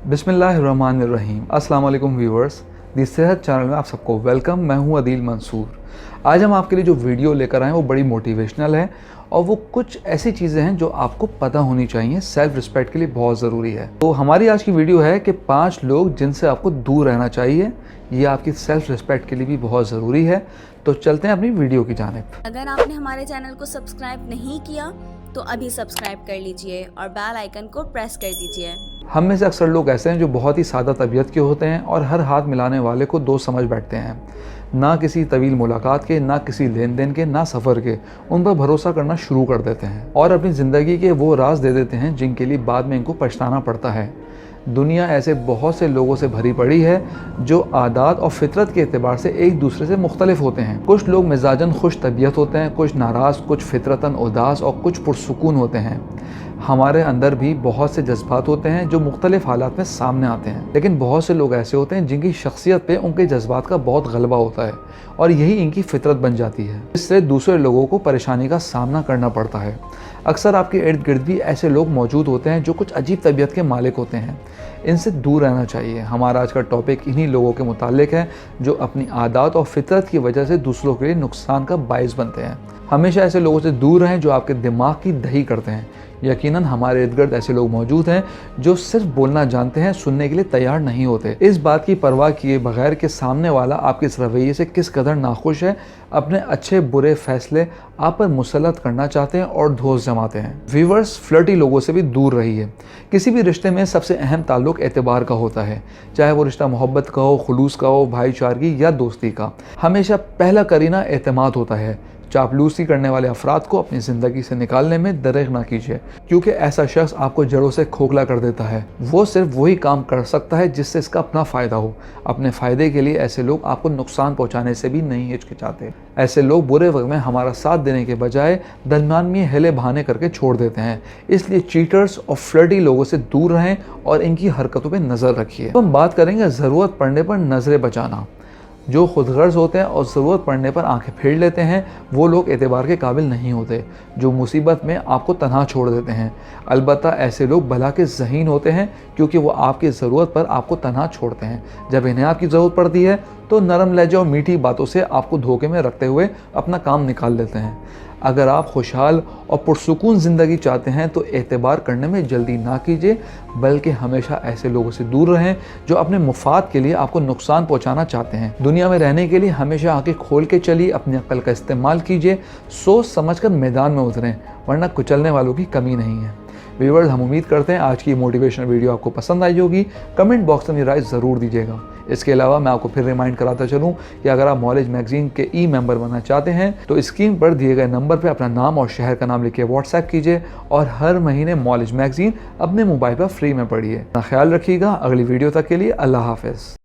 बिस्मिल्लाहिर्रहमानिर्रहीम। अस्सलाम वालेकुम व्यूअर्स, दी सेहत चैनल में आप सबको वेलकम। मैं हूं अदील मंसूर। आज हम आपके लिए जो वीडियो लेकर आए हैं वो बड़ी मोटिवेशनल है और वो कुछ ऐसी चीज़ें हैं जो आपको पता होनी चाहिए, सेल्फ रिस्पेक्ट के लिए बहुत ज़रूरी है। तो हमारी आज की वीडियो है कि 5 लोग जिनसे आपको दूर रहना चाहिए। ये आपकी सेल्फ रिस्पेक्ट के लिए भी बहुत ज़रूरी है। तो चलते हैं अपनी वीडियो की जानिब। अगर आपने हमारे चैनल को सब्सक्राइब नहीं किया तो अभी सब्सक्राइब कर लीजिए और बेल आइकन को प्रेस कर दीजिए। हम में से अक्सर लोग ऐसे हैं जो बहुत ही सादा तबीयत के होते हैं और हर हाथ मिलाने वाले को दोस्त समझ बैठते हैं। ना किसी तवील मुलाकात के, ना किसी लेन देन के, ना सफ़र के, उन पर भरोसा करना शुरू कर देते हैं और अपनी ज़िंदगी के वो राज दे देते हैं जिनके लिए बाद में इनको पछताना पड़ता है। दुनिया ऐसे बहुत से लोगों से भरी पड़ी है जो आदात और फितरत के एतबार से एक दूसरे से मुख्तलिफ होते हैं। कुछ लोग मिजाजन खुश तबीयत होते हैं, कुछ नाराज़, कुछ फितरतन उदास और कुछ पुरसुकून होते हैं। हमारे अंदर भी बहुत से जज्बात होते हैं जो मुख्तलिफ हालात में सामने आते हैं, लेकिन बहुत से लोग ऐसे होते हैं जिनकी शख्सियत पे उनके जज्बात का बहुत गलबा होता है और यही इनकी फितरत बन जाती है। इससे दूसरे लोगों को परेशानी का सामना करना पड़ता है। अक्सर आपके इर्द गिर्द भी ऐसे लोग मौजूद होते हैं जो कुछ अजीब तबीयत के मालिक होते हैं। इनसे दूर रहना चाहिए। हमारा आज का टॉपिक इन्हीं लोगों के मुतालिक है जो अपनी आदत और फितरत की वजह से दूसरों के लिए नुकसान का बाइस बनते हैं। हमेशा ऐसे लोगों से दूर रहें जो आपके दिमाग की दही करते हैं। यकीनन हमारे इर्द गिर्द ऐसे लोग मौजूद हैं जो सिर्फ बोलना जानते हैं, सुनने के लिए तैयार नहीं होते। इस बात की परवाह किए बगैर कि सामने वाला आपके इस रवैये से किस कदर नाखुश है, अपने अच्छे बुरे फैसले आप पर मुसल्लत करना चाहते हैं और धोस जमाते हैं। व्यूअर्स, फ्लर्टी लोगों से भी दूर रहिए। किसी भी रिश्ते में सबसे अहम ताल्लुक एतबार का होता है, चाहे वो रिश्ता मोहब्बत का हो, खुलूस का हो, भाईचारगी या दोस्ती का। हमेशा पहला करीना एतमाद होता है। चापलूसी करने वाले अफराद को अपनी ज़िंदगी से निकालने में दरेग ना कीजिए, क्योंकि ऐसा शख्स आपको जड़ों से खोखला कर देता है। वो सिर्फ वही काम कर सकता है जिससे इसका अपना फ़ायदा हो। अपने फ़ायदे के लिए ऐसे लोग आपको नुकसान पहुंचाने से भी नहीं हिचकिचाते। ऐसे लोग बुरे वक्त में हमारा साथ देने के बजाय दरमियान में हिले बहाने करके छोड़ देते हैं। इसलिए चीटर्स और फ्लर्टी लोगों से दूर रहें और इनकी हरकतों पर नज़र रखिए। तो हम बात करेंगे ज़रूरत पड़ने पर नज़रें बचाना। जो खुदगर्ज होते हैं और ज़रूरत पड़ने पर आंखें फेर लेते हैं, वो लोग एतबार के काबिल नहीं होते, जो मुसीबत में आपको तन्हा छोड़ देते हैं। अलबत्ता ऐसे लोग भला के ज़हीन होते हैं क्योंकि वो आपकी ज़रूरत पर आपको तन्हा छोड़ते हैं। जब इन्हें आपकी ज़रूरत पड़ती है तो नरम लहजे और मीठी बातों से आपको धोखे में रखते हुए अपना काम निकाल लेते हैं। अगर आप खुशहाल और पुरसुकून ज़िंदगी चाहते हैं तो एतबार करने में जल्दी ना कीजिए, बल्कि हमेशा ऐसे लोगों से दूर रहें जो अपने मुफाद के लिए आपको नुकसान पहुंचाना चाहते हैं। दुनिया में रहने के लिए हमेशा आंखें खोल के चलिए, अपनी अक्ल का इस्तेमाल कीजिए, सोच समझकर मैदान में उतरें, वरना कुचलने वालों की कमी नहीं है। व्यूअर्स, हम उम्मीद करते हैं आज की मोटिवेशनल वीडियो आपको पसंद आई होगी। कमेंट बॉक्स में राय ज़रूर दीजिएगा। इसके अलावा मैं आपको फिर रिमाइंड कराता चलूं कि अगर आप नॉलेज मैगजीन के ई मेंबर बनना चाहते हैं तो स्क्रीन पर दिए गए नंबर पर अपना नाम और शहर का नाम लिख के व्हाट्सएप कीजिए और हर महीने नॉलेज मैगजीन अपने मोबाइल पर फ्री में पढ़िए। अपना ख्याल रखिएगा। अगली वीडियो तक के लिए अल्लाह हाफ़िज़।